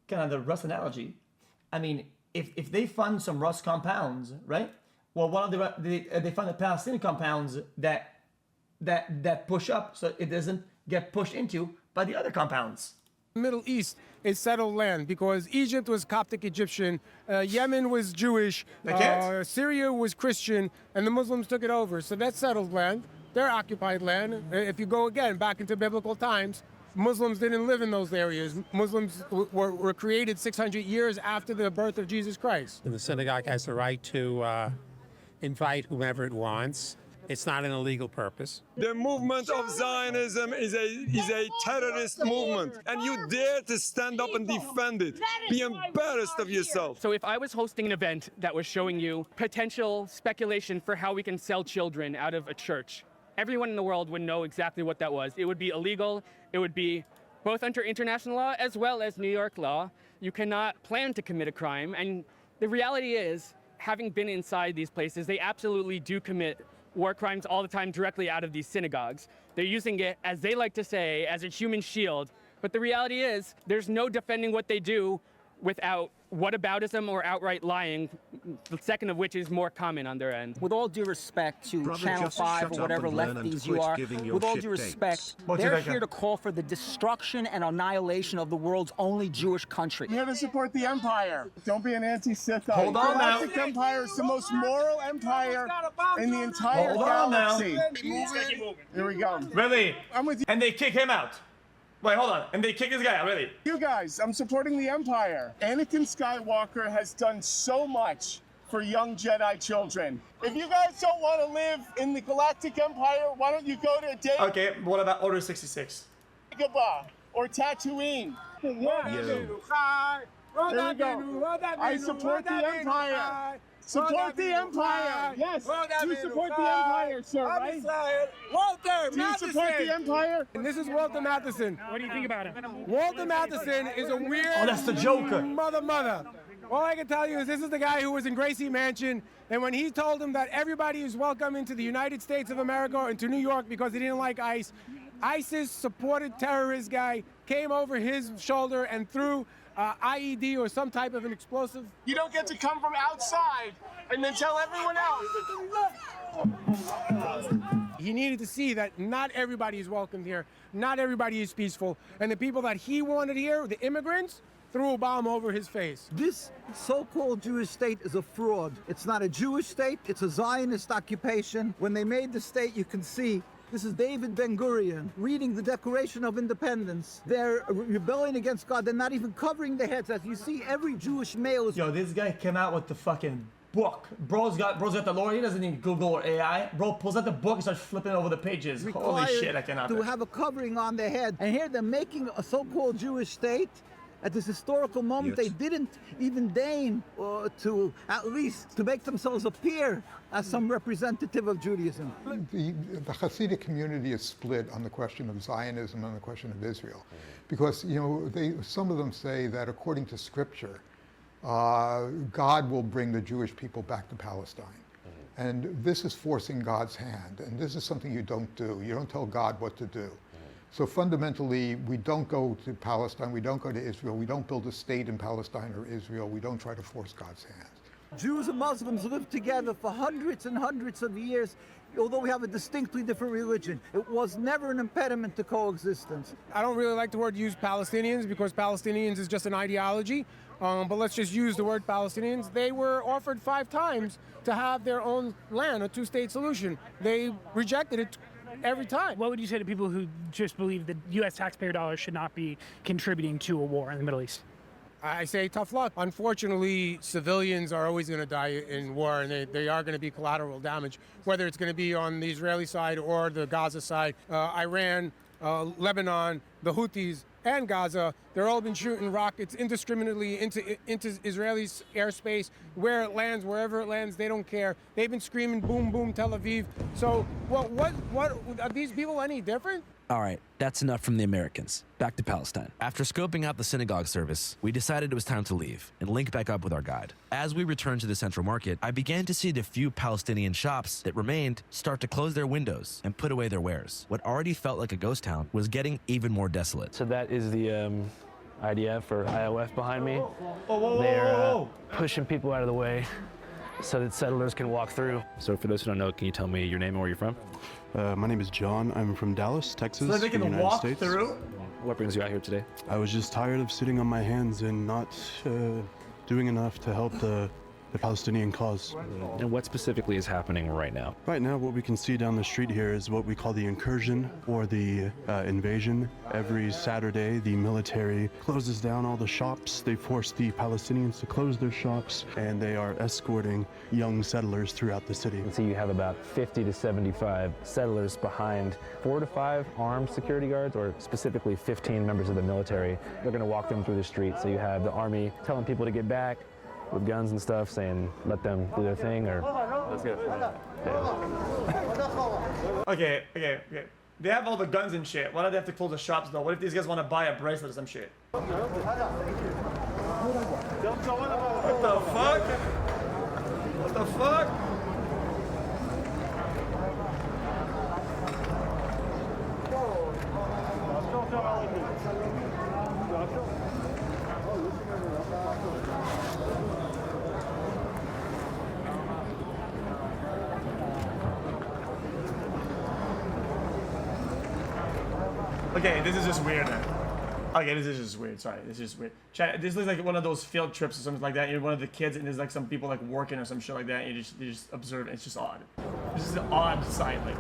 Speaker 1: kind of the Rust analogy, I mean, if they fund some Rust compounds, right? Well, they fund the Palestinian compounds that push up, so it doesn't get pushed into by the other compounds.
Speaker 20: Middle East is settled land because Egypt was Coptic Egyptian, Yemen was Jewish, Syria was Christian, and the Muslims took it over. So that's settled land. They're occupied land. If you go again back into biblical times, Muslims didn't live in those areas. Muslims were created 600 years after the birth of Jesus Christ.
Speaker 25: The synagogue has the right to invite whomever it wants. It's not an illegal purpose.
Speaker 26: The movement of Zionism is a terrorist movement, and you dare to stand up and defend it. Be embarrassed of yourself.
Speaker 27: So if I was hosting an event that was showing you potential speculation for how we can sell children out of a church, everyone in the world would know exactly what that was. It would be illegal. It would be both under international law as well as New York law. You cannot plan to commit a crime. And the reality is, having been inside these places, they absolutely do commit war crimes all the time directly out of these synagogues. They're using it, as they like to say, as a human shield. But the reality is, there's no defending what they do without whataboutism or outright lying, the second of which is more common on their end.
Speaker 23: With all due respect to Channel 5 or whatever lefties you are, with all due respect, they're here to call for the destruction and annihilation of the world's only Jewish country.
Speaker 28: We're here to support the empire. Don't be an anti-Sithite.
Speaker 1: Hold on now.
Speaker 28: The Galactic Empire is the most moral empire in the entire galaxy. Here we go.
Speaker 1: Really?
Speaker 28: I'm with you.
Speaker 1: And they kick him out. Wait, hold on. And they kick this guy out, really?
Speaker 28: You guys, I'm supporting the Empire. Anakin Skywalker has done so much for young Jedi children. If you guys don't want to live in the Galactic Empire, why don't you go to a date?
Speaker 1: Okay, what about Order 66?
Speaker 28: Dagobah or Tatooine. There we go. I support the Empire. Support the Empire. Yes. You support the Empire, sir, right?
Speaker 20: Walter
Speaker 28: Do you support the Empire?
Speaker 20: And this is Walter Matheson.
Speaker 9: What do you think about him?
Speaker 20: Walter Matheson is a weird
Speaker 1: that's the Joker.
Speaker 20: mother. All I can tell you is this is the guy who was in Gracie Mansion, and when he told him that everybody is welcome into the United States of America and to New York because he didn't like ICE, ISIS supported terrorist guy came over his shoulder and threw IED or some type of an explosive.
Speaker 28: You don't get to come from outside and then tell everyone else.
Speaker 20: He needed to see that not everybody is welcomed here, not everybody is peaceful, and the people that he wanted here, the immigrants, threw a bomb over his face.
Speaker 24: This so-called Jewish state is a fraud. It's not a Jewish state, it's a Zionist occupation. When they made the state, you can see this is David Ben-Gurion reading the Declaration of Independence. They're rebelling against God. They're not even covering their heads. As you see, every Jewish male is...
Speaker 1: Yo, this guy came out with the fucking book. Bro's got the lore. He doesn't need Google or AI. Bro pulls out the book and starts flipping over the pages. Holy shit, I cannot.
Speaker 24: To have a covering on their head. And here they're making a so-called Jewish state. At this historical moment, they didn't even deign to at least to make themselves appear as some representative of Judaism.
Speaker 15: The Hasidic community is split on the question of Zionism and the question of Israel, because some of them say that according to Scripture, God will bring the Jewish people back to Palestine. And this is forcing God's hand, and this is something you don't do. You don't tell God what to do. So fundamentally, we don't go to Palestine, we don't go to Israel, we don't build a state in Palestine or Israel, we don't try to force God's hand.
Speaker 24: Jews and Muslims lived together for hundreds and hundreds of years, although we have a distinctly different religion. It was never an impediment to coexistence.
Speaker 20: I don't really like the word use Palestinians because Palestinians is just an ideology, but let's just use the word Palestinians. They were offered 5 times to have their own land, a 2-state solution. They rejected it every time.
Speaker 9: What would you say to people who just believe that U.S. taxpayer dollars should not be contributing to a war in the Middle East?
Speaker 20: I say tough luck. Unfortunately, civilians are always going to die in war, and they are going to be collateral damage, whether it's going to be on the Israeli side or the Gaza side. Iran, Lebanon, the Houthis, and Gaza, they're all been shooting rockets indiscriminately into Israeli airspace, where it lands, wherever it lands, they don't care. They've been screaming boom, boom, Tel Aviv. So what are these people any different?
Speaker 2: All right, that's enough from the Americans. Back to Palestine. After scoping out the synagogue service, we decided it was time to leave and link back up with our guide. As we returned to the central market, I began to see the few Palestinian shops that remained start to close their windows and put away their wares. What already felt like a ghost town was getting even more desolate.
Speaker 4: So that is the IDF or IOF behind me.
Speaker 1: Whoa.
Speaker 4: They're pushing people out of the way so that settlers can walk through. So for those who don't know, can you tell me your name and where you're from?
Speaker 3: My name is John. I'm from Dallas, Texas,
Speaker 1: so they can
Speaker 3: in the United
Speaker 1: walk
Speaker 3: States.
Speaker 1: Through?
Speaker 4: What brings you out here today?
Speaker 3: I was just tired of sitting on my hands and not doing enough to help the Palestinian cause.
Speaker 4: And what specifically is happening right now?
Speaker 3: Right now, what we can see down the street here is what we call the incursion or the invasion. Every Saturday, the military closes down all the shops. They force the Palestinians to close their shops, and they are escorting young settlers throughout the city.
Speaker 4: So you have about 50 to 75 settlers behind 4 to 5 armed security guards, or specifically 15 members of the military. They're going to walk them through the street. So you have the army telling people to get back with guns and stuff, saying let them do their thing, or let's go.
Speaker 1: Okay. They have all the guns and shit. Why do they have to close the shops though? What if these guys want to buy a bracelet or some shit? What the fuck? What the fuck? Okay, this is just weird. Okay, this is just weird. Sorry, this is just weird. Chat, this looks like one of those field trips or something like that. You're one of the kids, and there's like some people like working or some shit like that. And you just observe. It's just odd. This is an odd sight. Like.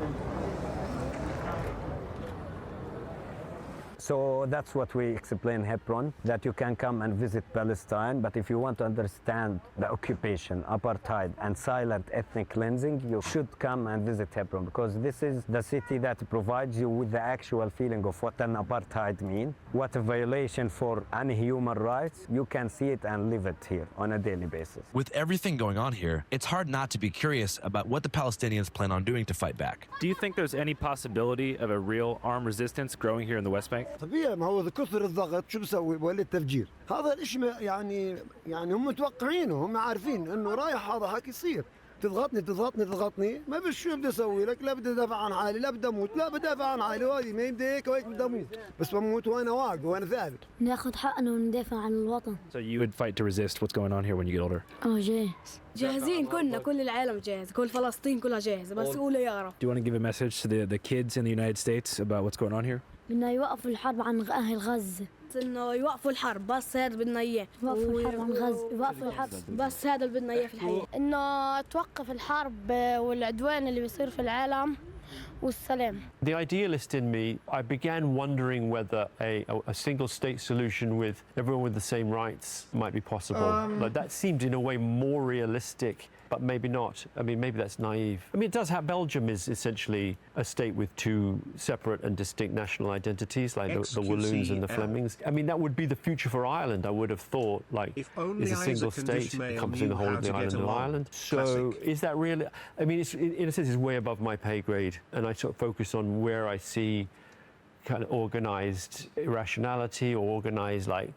Speaker 6: So that's what we explain Hebron, that you can come and visit Palestine, but if you want to understand the occupation, apartheid, and silent ethnic cleansing, you should come and visit Hebron, because this is the city that provides you with the actual feeling of what an apartheid means, what a violation for any human rights. You can see it and live it here on a daily basis.
Speaker 2: With everything going on here, it's hard not to be curious about what the Palestinians plan on doing to fight back.
Speaker 4: Do you think there's any possibility of a real armed resistance growing here in the West Bank?
Speaker 5: طبيعي ما هو كثر الضغط شو بسوي بولد تفجير هذا الاشي يعني هم متوقعينه هم عارفين انه رايح هذا حكي يصير تضغطني ما فيش شو بدي اسوي لك لا بدي ادافع عن حالي لا بدي اموت لا بدي ادافع عن حالي وهذه ما يمدي هيك وهيك بدي اموت بس بموت وانا واقف وانا ثابت
Speaker 7: ناخذ حقنا وندافع عن الوطن.
Speaker 4: So you would fight to resist what's going on here when you get older?
Speaker 7: جاهز.
Speaker 8: جاهزين كلنا كل العالم جاهز كل فلسطين كلها جاهزة بس قولوا يا رب.
Speaker 4: Do you want to give a message to the kids in the United States about what's going on here?
Speaker 7: بدنا يوقفوا الحرب عن أهل غزة.
Speaker 8: انه يوقفوا الحرب بس هذا بدنا اياه.
Speaker 7: يوقفوا الحرب عن غزة. يوقفوا الحرب
Speaker 8: بس هذا اللي بدنا اياه في الحياة.
Speaker 7: إنه توقف الحرب والعدوان اللي بيصير في العالم. والسلام.
Speaker 10: The idealist in me, I began wondering whether a single-state solution with everyone with the same rights might be possible. Like that seemed in a way more realistic, but maybe not. I mean, maybe that's naive. I mean, it does have Belgium is essentially a state with two separate and distinct national identities, like the Walloons and the Flemings. I mean, that would be the future for Ireland. I would have thought, like, is a single state encompassing the whole of the island of Ireland. So, is that really? I mean, it's in a sense, it's way above my pay grade, and I sort of focus on where I see kind of organized irrationality or organized like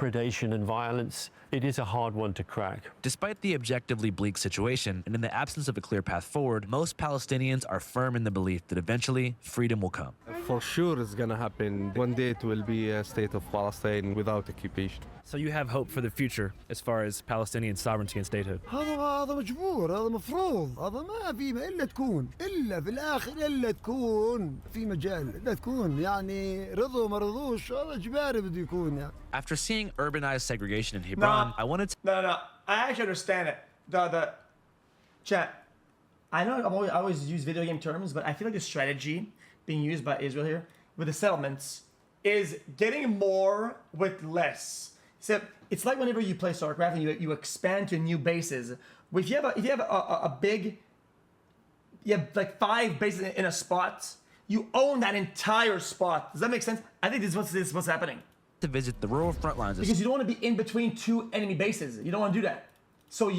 Speaker 10: predation and violence. It is a hard one to crack.
Speaker 2: Despite the objectively bleak situation and in the absence of a clear path forward, most Palestinians are firm in the belief that eventually freedom will come.
Speaker 11: For sure it's going to happen. One day it will be a state of Palestine without occupation.
Speaker 2: So you have hope for the future as far as Palestinian sovereignty and statehood?
Speaker 5: هذا مجبور هذا مفروض هذا ما في إلا تكون إلا في الآخر إلا تكون في مجال إلا تكون يعني رضوا ما رضوش هذا إجباري بده يكون يعني.
Speaker 2: After seeing urbanized segregation in Hebron, I wanted to...
Speaker 1: No. I actually understand it. The chat. I know I always use video game terms, but I feel like the strategy being used by Israel here with the settlements is getting more with less. So it's like whenever you play StarCraft and you expand to new bases. If you have a big, you have like 5 bases in a spot, you own that entire spot. Does that make sense? I think this is what's happening.
Speaker 2: To visit the rural front lines
Speaker 1: because you don't want to be in between 2 enemy bases. You don't want to do that. So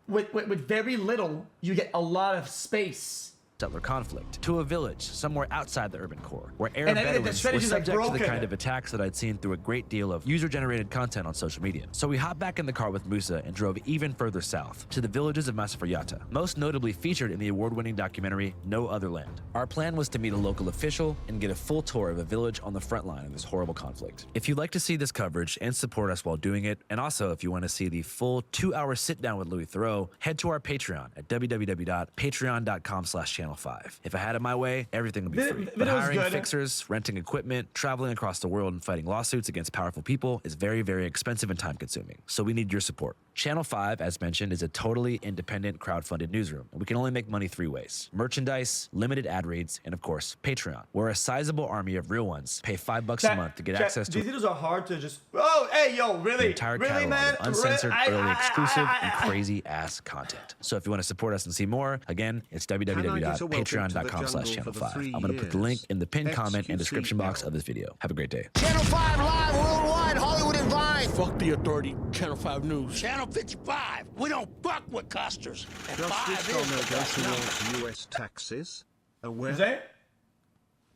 Speaker 1: with very little, you get a lot of space.
Speaker 2: Settler conflict to a village somewhere outside the urban core, where Arab Bedouins were subject to the kind of attacks that I'd seen through a great deal of user-generated content on social media. So we hopped back in the car with Musa and drove even further south to the villages of Masafariata, most notably featured in the award-winning documentary No Other Land. Our plan was to meet a local official and get a full tour of a village on the front line of this horrible conflict. If you'd like to see this coverage and support us while doing it, and also if you want to see the full 2-hour sit-down with Louis Theroux, head to our Patreon at www.patreon.com/channel 5. If I had it my way, everything would be free. But hiring fixers, renting equipment, traveling across the world and fighting lawsuits against powerful people is very, very expensive and time-consuming. So we need your support. Channel 5, as mentioned, is a totally independent crowdfunded newsroom, and we can only make money 3 ways: merchandise, limited ad reads, and of course, Patreon, where a sizable army of real ones pay $5 a month to get access to...
Speaker 1: These videos are hard to just... Oh, hey, yo, really?
Speaker 2: The entire catalog man? Of uncensored, early exclusive, and crazy-ass content. So if you want to support us and see more, again, it's www.patreon.com/channel 5. I'm going to put the link in the pinned comment and description box of this video. Have a great day.
Speaker 12: Channel 5 live worldwide, Hollywood and Vine. Fuck the authority, Channel 5 News. Channel 55. We don't fuck with costers. And
Speaker 13: does
Speaker 12: 5
Speaker 13: this go towards U.S. taxes?
Speaker 1: Is it?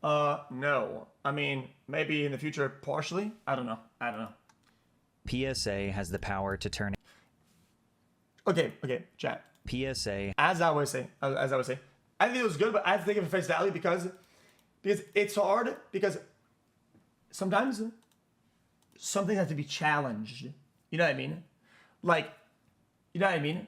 Speaker 1: No. I mean, maybe in the future, partially. I don't know.
Speaker 14: PSA has the power to turn...
Speaker 1: Okay, chat.
Speaker 14: PSA...
Speaker 1: As I would say, I think it was good, but I have to take it for face value because it's hard, because sometimes something has to be challenged. You know what I mean? Like, you know what I mean?